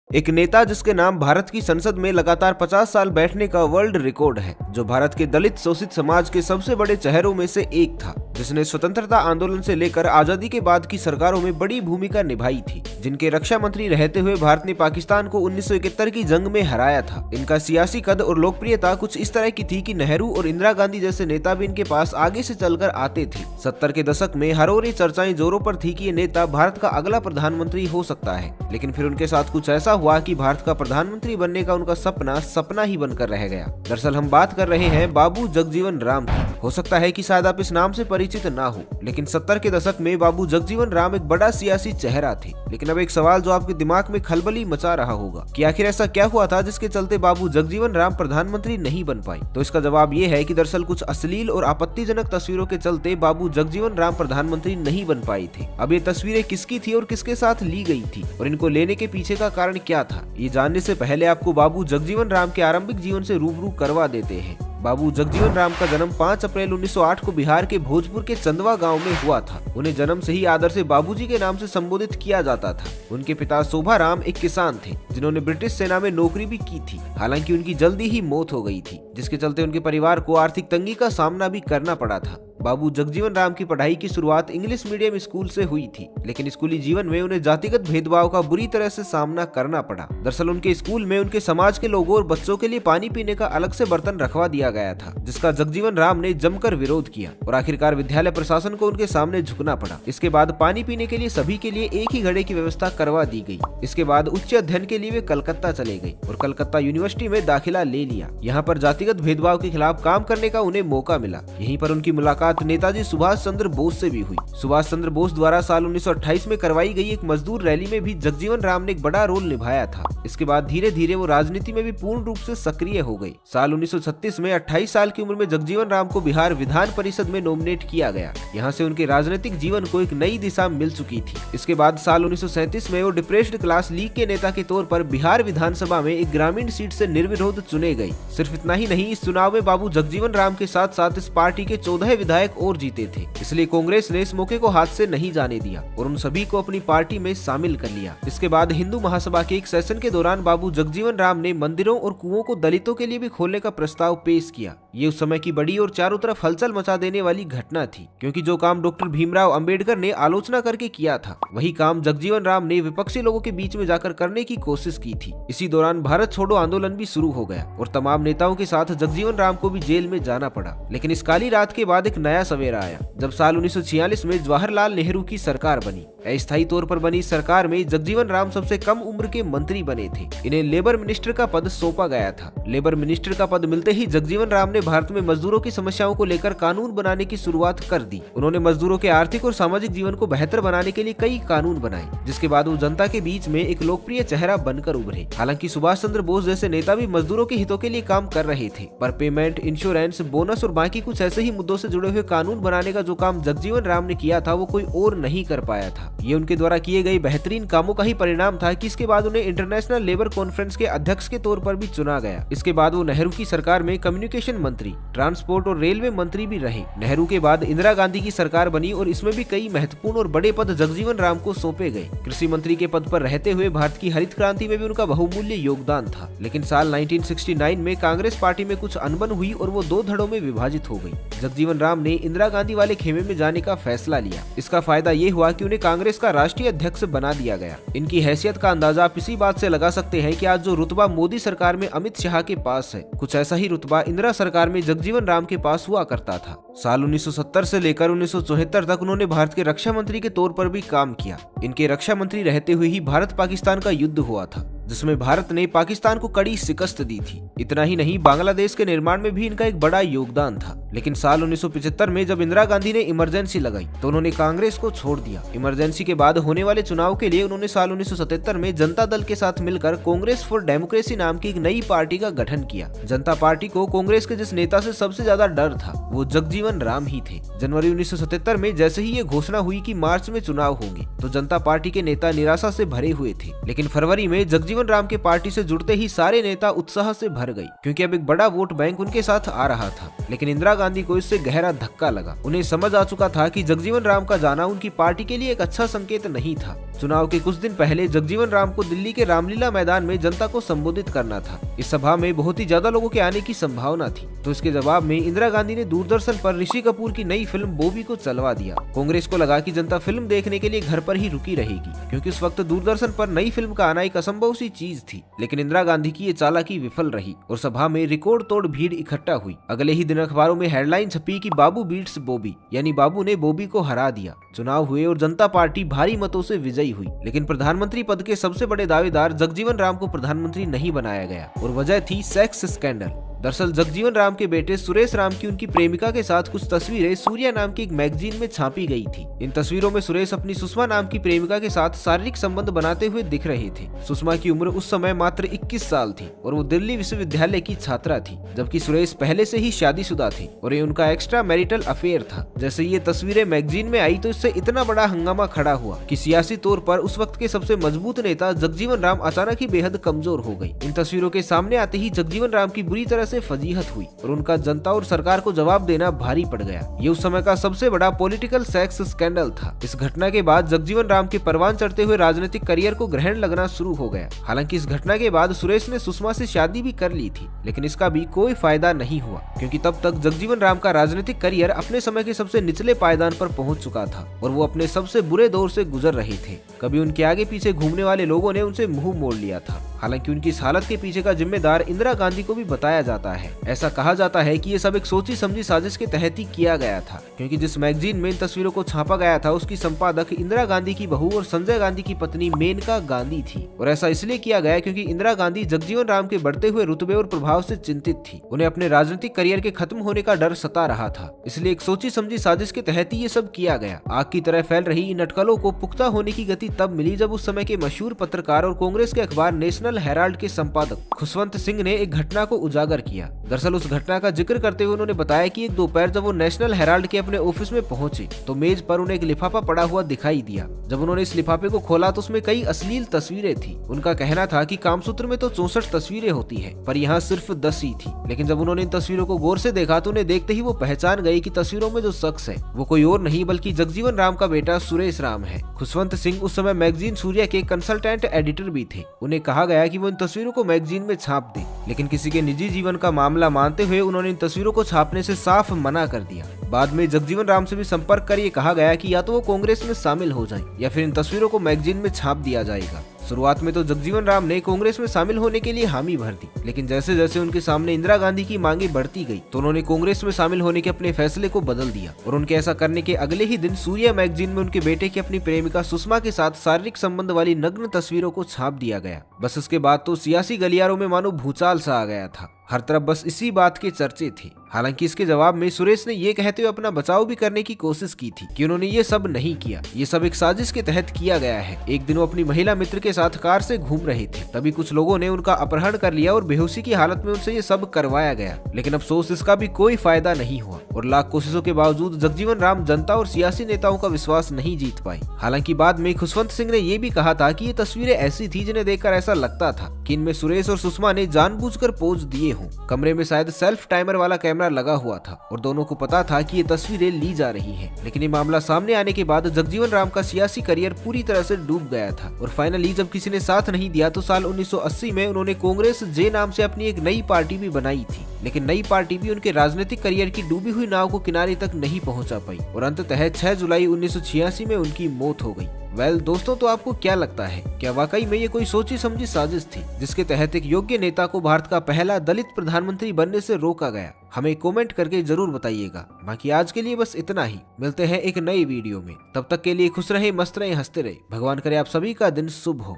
एक नेता जिसके नाम भारत की संसद में लगातार 50 साल बैठने का वर्ल्ड रिकॉर्ड है, जो भारत के दलित शोषित समाज के सबसे बड़े चेहरों में से एक था, जिसने स्वतंत्रता आंदोलन से लेकर आजादी के बाद की सरकारों में बड़ी भूमिका निभाई थी, जिनके रक्षा मंत्री रहते हुए भारत ने पाकिस्तान को 1971 की जंग में हराया था। इनका सियासी कद और लोकप्रियता कुछ इस तरह की थी कि नेहरू और इंदिरा गांधी जैसे नेता भी इनके पास आगे से चलकर आते थे। 70 के दशक में हर ओर ये चर्चाएं जोरों पर थी कि ये नेता भारत का अगला प्रधानमंत्री हो सकता है, लेकिन फिर उनके साथ कुछ ऐसा हुआ कि भारत का प्रधानमंत्री बनने का उनका सपना ही बनकर रह गया। दरअसल हम बात कर रहे हैं बाबू जगजीवन राम की। हो सकता है कि शायद आप इस नाम से परिचित ना हो, लेकिन 70 के दशक में बाबू जगजीवन राम एक बड़ा सियासी चेहरा थे। लेकिन अब एक सवाल जो आपके दिमाग में खलबली मचा रहा होगा कि आखिर ऐसा क्या हुआ था जिसके चलते बाबू जगजीवन राम प्रधानमंत्री नहीं बन पाए। तो इसका जवाब ये है कि दरअसल कुछ अश्लील और आपत्तिजनक तस्वीरों के चलते बाबू जगजीवन राम प्रधानमंत्री नहीं बन पाए थे। अब ये तस्वीरें किसकी थी और किसके साथ ली गई थी और इनको लेने के पीछे का कारण क्या था, ये जानने से पहले आपको बाबू जगजीवन राम के आरंभिक जीवन से रूबरू करवा देते हैं। बाबू जगजीवन राम का जन्म 5 अप्रैल 1908 को बिहार के भोजपुर के चंदवा गांव में हुआ था। उन्हें जन्म से ही आदर से बाबूजी के नाम से संबोधित किया जाता था। उनके पिता शोभा राम एक किसान थे, जिन्होंने ब्रिटिश सेना में नौकरी भी की थी। हालांकि उनकी जल्दी ही मौत हो गई थी, जिसके चलते उनके परिवार को आर्थिक तंगी का सामना भी करना पड़ा था। बाबू जगजीवन राम की पढ़ाई की शुरुआत इंग्लिश मीडियम स्कूल से हुई थी, लेकिन स्कूली जीवन में उन्हें जातिगत भेदभाव का बुरी तरह से सामना करना पड़ा। दरअसल उनके स्कूल में उनके समाज के लोगों और बच्चों के लिए पानी पीने का अलग से बर्तन रखवा दिया गया था, जिसका जगजीवन राम ने जमकर विरोध किया और आखिरकार विद्यालय प्रशासन को उनके सामने झुकना पड़ा। इसके बाद पानी पीने के लिए सभी के लिए एक ही घड़े की व्यवस्था करवा दी गई। इसके बाद उच्च अध्ययन के लिए वे कलकत्ता चले गए और कलकत्ता यूनिवर्सिटी में दाखिला ले लिया। यहाँ पर जातिगत भेदभाव के खिलाफ काम करने का उन्हें मौका मिला। यहीं पर उनकी मुलाकात नेताजी सुभाष चंद्र बोस से भी हुई। सुभाष चंद्र बोस द्वारा साल 1928 में करवाई गई एक मजदूर रैली में भी जगजीवन राम ने एक बड़ा रोल निभाया था। इसके बाद धीरे धीरे वो राजनीति में भी पूर्ण रूप से सक्रिय हो गए। साल 1936 में 28 साल की उम्र में जगजीवन राम को बिहार विधान परिषद में नॉमिनेट किया गया। यहाँ से उनके राजनीतिक जीवन को एक नई दिशा मिल चुकी थी। इसके बाद साल 1937 में वो डिप्रेस्ड क्लास लीग के नेता के तौर पर बिहार विधानसभा में एक ग्रामीण सीट से निर्विरोध चुने गए। सिर्फ इतना ही नहीं, इस चुनाव में बाबू जगजीवन राम के साथ साथ इस पार्टी के 14 विधायक और जीते थे। इसलिए कांग्रेस ने इस मौके को हाथ से नहीं जाने दिया और उन सभी को अपनी पार्टी में शामिल कर लिया। इसके बाद हिंदू महासभा के एक सेशन के दौरान बाबू जगजीवन राम ने मंदिरों और कुओं को दलितों के लिए भी खोलने का प्रस्ताव पेश किया। ये उस समय की बड़ी और चारों तरफ हलचल मचा देने वाली घटना थी, क्योंकि जो काम डॉक्टर भीमराव अंबेडकर ने आलोचना करके किया था, वही काम जगजीवन राम ने विपक्षी लोगों के बीच में जाकर करने की कोशिश की थी। इसी दौरान भारत छोड़ो आंदोलन भी शुरू हो गया और तमाम नेताओं के साथ जगजीवन राम को भी जेल में जाना पड़ा। लेकिन इस काली रात के बाद एक नया सवेरा आया, जब साल 1946 में जवाहरलाल नेहरू की सरकार बनी। अस्थायी तौर पर बनी सरकार में जगजीवन राम सबसे कम उम्र के मंत्री बने थे। इन्हें लेबर मिनिस्टर का पद सौंपा गया था। लेबर मिनिस्टर का पद मिलते ही जगजीवन राम ने भारत में मजदूरों की समस्याओं को लेकर कानून बनाने की शुरुआत कर दी। उन्होंने मजदूरों के आर्थिक और सामाजिक जीवन को बेहतर बनाने के लिए कई कानून बनाए, जिसके बाद वो जनता के बीच में एक लोकप्रिय चेहरा बनकर उभरे। हालांकि सुभाष चंद्र बोस जैसे नेता भी मजदूरों के हितों के लिए काम कर रहे थे, पर पेमेंट, इंश्योरेंस, बोनस और बाकी कुछ ऐसे ही मुद्दों से जुड़े हुए कानून बनाने का जो काम जगजीवन राम ने किया था, वो कोई और नहीं कर पाया था। ये उनके द्वारा किए गए बेहतरीन कामों का ही परिणाम था कि इसके बाद उन्हें इंटरनेशनल लेबर कॉन्फ्रेंस के अध्यक्ष के तौर पर भी चुना गया। इसके बाद वो नेहरू की सरकार में कम्युनिकेशन मंत्री, ट्रांसपोर्ट और रेलवे मंत्री भी रहे। नेहरू के बाद इंदिरा गांधी की सरकार बनी और इसमें भी कई महत्वपूर्ण और बड़े पद जगजीवन राम को सौंपे गए। कृषि मंत्री के पद पर रहते हुए भारत की हरित क्रांति में भी उनका बहुमूल्य योगदान था। लेकिन साल 1969 में कांग्रेस पार्टी में कुछ अनबन हुई और वो 2 धड़ों में विभाजित हो गई। जगजीवन राम ने इंदिरा गांधी वाले खेमे में जाने का फैसला लिया। इसका फायदा ये हुआ कि उन्हें कांग्रेस का राष्ट्रीय अध्यक्ष बना दिया गया। इनकी हैसियत का अंदाजा आप इसी बात से लगा सकते हैं कि आज जो रुतबा मोदी सरकार में अमित शाह के पास है, कुछ ऐसा ही रुतबा इंदिरा सरकार में जगजीवन राम के पास हुआ करता था। साल 1970 से लेकर 1974 तक उन्होंने भारत के रक्षा मंत्री के तौर पर भी काम किया। इनके रक्षा मंत्री रहते हुए ही भारत पाकिस्तान का युद्ध हुआ था, जिसमें भारत ने पाकिस्तान को कड़ी शिकस्त दी थी। इतना ही नहीं, बांग्लादेश के निर्माण में भी इनका एक बड़ा योगदान था। लेकिन साल 1975 में जब इंदिरा गांधी ने इमरजेंसी लगाई तो उन्होंने कांग्रेस को छोड़ दिया। इमरजेंसी के बाद होने वाले चुनाव के लिए उन्होंने साल 1977 में जनता दल के साथ मिलकर कांग्रेस फॉर डेमोक्रेसी नाम की एक नई पार्टी का गठन किया। जनता पार्टी को कांग्रेस के जिस नेता से सबसे ज्यादा डर था, वो जगजीवन राम ही थे। जनवरी 1977 में जैसे ही ये घोषणा हुई कि मार्च में चुनाव होंगे, तो जनता पार्टी के नेता निराशा से भरे हुए थे। लेकिन फरवरी में जगजीवन राम के पार्टी से जुड़ते ही सारे नेता उत्साह से भर गए, क्योंकि अब एक बड़ा वोट बैंक उनके साथ आ रहा था। लेकिन इंदिरा गांधी को इससे गहरा धक्का लगा। उन्हें समझ आ चुका था कि जगजीवन राम का जाना उनकी पार्टी के लिए एक अच्छा संकेत नहीं था। चुनाव के कुछ दिन पहले जगजीवन राम को दिल्ली के रामलीला मैदान में जनता को संबोधित करना था। इस सभा में बहुत ही ज्यादा लोगों के आने की संभावना थी, तो इसके जवाब में इंदिरा गांधी ने दूरदर्शन पर ऋषि कपूर की नई फिल्म बॉबी को चलवा दिया। कांग्रेस को लगा कि जनता फिल्म देखने के लिए घर पर ही रुकी रहेगी, क्योंकि उस वक्त दूरदर्शन पर नई फिल्म का आना एक असंभव सी चीज थी। लेकिन इंदिरा गांधी की ये चालाकी विफल रही और सभा में रिकॉर्ड तोड़ भीड़ इकट्ठा हुई। अगले ही दिन अखबारों में हेडलाइन छपी कि बाबू बीट्स बॉबी, यानी बाबू ने बॉबी को हरा दिया। चुनाव हुए और जनता पार्टी भारी मतों से विजयी हुई, लेकिन प्रधानमंत्री पद के सबसे बड़े दावेदार जगजीवन राम को प्रधानमंत्री नहीं बनाया गया और वजह थी सेक्स स्कैंडल। दरअसल जगजीवन राम के बेटे सुरेश राम की उनकी प्रेमिका के साथ कुछ तस्वीरें सूर्या नाम की एक मैगजीन में छापी गई थी। इन तस्वीरों में सुरेश अपनी सुषमा नाम की प्रेमिका के साथ शारीरिक संबंध बनाते हुए दिख रहे थे। सुषमा की उम्र उस समय मात्र 21 साल थी और वो दिल्ली विश्वविद्यालय की छात्रा थी, जबकि सुरेश पहले से ही शादीशुदा थे और ये उनका एक्स्ट्रा मैरिटल अफेयर था। जैसे ये तस्वीरें मैगजीन में आई तो इससे इतना बड़ा हंगामा खड़ा हुआ कि सियासी तौर पर उस वक्त के सबसे मजबूत नेता जगजीवन राम अचानक ही बेहद कमजोर हो गई। इन तस्वीरों के सामने आते ही जगजीवन राम की बुरी तरह से फजीहत हुई और उनका जनता और सरकार को जवाब देना भारी पड़ गया। ये उस समय का सबसे बड़ा पॉलिटिकल सेक्स स्कैंडल था। इस घटना के बाद जगजीवन राम के परवान चढ़ते हुए राजनीतिक करियर को ग्रहण लगना शुरू हो गया। हालांकि इस घटना के बाद सुरेश ने सुषमा से शादी भी कर ली थी, लेकिन इसका भी कोई फायदा नहीं हुआ, क्योंकि तब तक जगजीवन राम का राजनीतिक करियर अपने समय के सबसे निचले पायदान पर पहुंच चुका था और वो अपने सबसे बुरे दौर से गुजर रहे थे। कभी उनके आगे पीछे घूमने वाले लोगों ने उनसे मुंह मोड़ लिया था। हालांकि उनकी इस हालत के पीछे का जिम्मेदार इंदिरा गांधी को भी बताया जाता है। ऐसा कहा जाता है कि ये सब एक सोची समझी साजिश के तहत ही किया गया था, क्योंकि जिस मैगजीन में इन तस्वीरों को छापा गया था उसकी संपादक इंदिरा गांधी की बहू और संजय गांधी की पत्नी मेनका गांधी थी। और ऐसा इसलिए किया गया क्योंकि इंदिरा गांधी जगजीवन राम के बढ़ते हुए रुतबे और प्रभाव से चिंतित थी। उन्हें अपने राजनीतिक करियर के खत्म होने का डर सता रहा था, इसलिए एक सोची समझी साजिश के तहत ही ये सब किया गया। आग की तरह फैल रही इन अटकलों को पुख्ता होने की गति तब मिली जब उस समय के मशहूर पत्रकार और कांग्रेस के अखबार नेशनल हेराल्ड के संपादक खुशवंत सिंह ने एक घटना को उजागर किया। दरअसल उस घटना का जिक्र करते हुए उन्होंने बताया कि एक दोपहर जब वो नेशनल हेराल्ड के अपने ऑफिस में पहुंचे तो मेज पर उन्हें एक लिफाफा पड़ा हुआ दिखाई दिया। जब उन्होंने इस लिफाफे को खोला तो उसमें कई अश्लील तस्वीरें थी। उनका कहना था कि कामसूत्र में तो 64 तस्वीरें होती है, पर यहाँ सिर्फ 10 ही थी। लेकिन जब उन्होंने इन तस्वीरों को गौर से देखा तो उन्हें देखते ही वो पहचान गए कि तस्वीरों में जो शख्स है वो कोई और नहीं बल्कि जगजीवन राम का बेटा सुरेश राम है। खुशवंत सिंह उस समय मैगजीन सूर्या के कंसल्टेंट एडिटर भी थे। उन्हें कहा गया कि वो इन तस्वीरों को मैगजीन में छाप दे, लेकिन किसी के निजी जीवन का मामला मानते हुए उन्होंने इन तस्वीरों को छापने से साफ मना कर दिया। बाद में जगजीवन राम से भी संपर्क कर ये कहा गया कि या तो वो कांग्रेस में शामिल हो जाएं या फिर इन तस्वीरों को मैगजीन में छाप दिया जाएगा। शुरुआत में तो जगजीवन राम ने कांग्रेस में शामिल होने के लिए हामी भर दी, लेकिन जैसे जैसे उनके सामने इंदिरा गांधी की मांगे बढ़ती गई तो उन्होंने कांग्रेस में शामिल होने के अपने फैसले को बदल दिया और उनके ऐसा करने के अगले ही दिन सूर्या मैगजीन में उनके बेटे की अपनी प्रेमिका सुषमा के साथ शारीरिक संबंध वाली नग्न तस्वीरों को छाप दिया गया। बस इसके बाद तो सियासी गलियारों में मानो भूचाल सा आ गया था। हर तरफ बस इसी बात के चर्चे थे। हालांकि इसके जवाब में सुरेश ने ये कहते हुए अपना बचाव भी करने की कोशिश की थी कि उन्होंने ये सब नहीं किया, ये सब एक साजिश के तहत किया गया है। एक दिन वो अपनी महिला मित्र के साथ कार से घूम रहे थे, तभी कुछ लोगों ने उनका अपहरण कर लिया और बेहोशी की हालत में उनसे ये सब करवाया गया। लेकिन अफसोस इसका भी कोई फायदा नहीं हुआ और लाख कोशिशों के बावजूद जगजीवन राम जनता और सियासी नेताओं का विश्वास नहीं जीत पाए। हालांकि बाद में खुशवंत सिंह ने ये भी कहा था कि ये तस्वीरें ऐसी थी जिन्हें देखकर ऐसा लगता था कि इनमें सुरेश और सुषमा ने जानबूझकर पोज दिए हों। कमरे में शायद सेल्फ टाइमर वाला कैमरा लगा हुआ था और दोनों को पता था कि ये तस्वीरें ली जा रही हैं। लेकिन ये मामला सामने आने के बाद जगजीवन राम का सियासी करियर पूरी तरह से डूब गया था और फाइनली जब किसी ने साथ नहीं दिया तो साल 1980 में उन्होंने कांग्रेस जे नाम से अपनी एक नई पार्टी भी बनाई थी। लेकिन नई पार्टी भी उनके राजनीतिक करियर की डूबी हुई नाव को किनारे तक नहीं पहुंचा पाई और अंततः 6 जुलाई 1986 में उनकी मौत हो गई। दोस्तों, तो आपको क्या लगता है, क्या वाकई में ये कोई सोची समझी साजिश थी जिसके तहत एक योग्य नेता को भारत का पहला दलित प्रधानमंत्री बनने से रोका गया? हमें कमेंट करके जरूर बताइएगा। बाकी आज के लिए बस इतना ही, मिलते हैं एक नई वीडियो में। तब तक के लिए खुश रहे, मस्त रहे, हंसते रहे। भगवान करे आप सभी का दिन शुभ हो।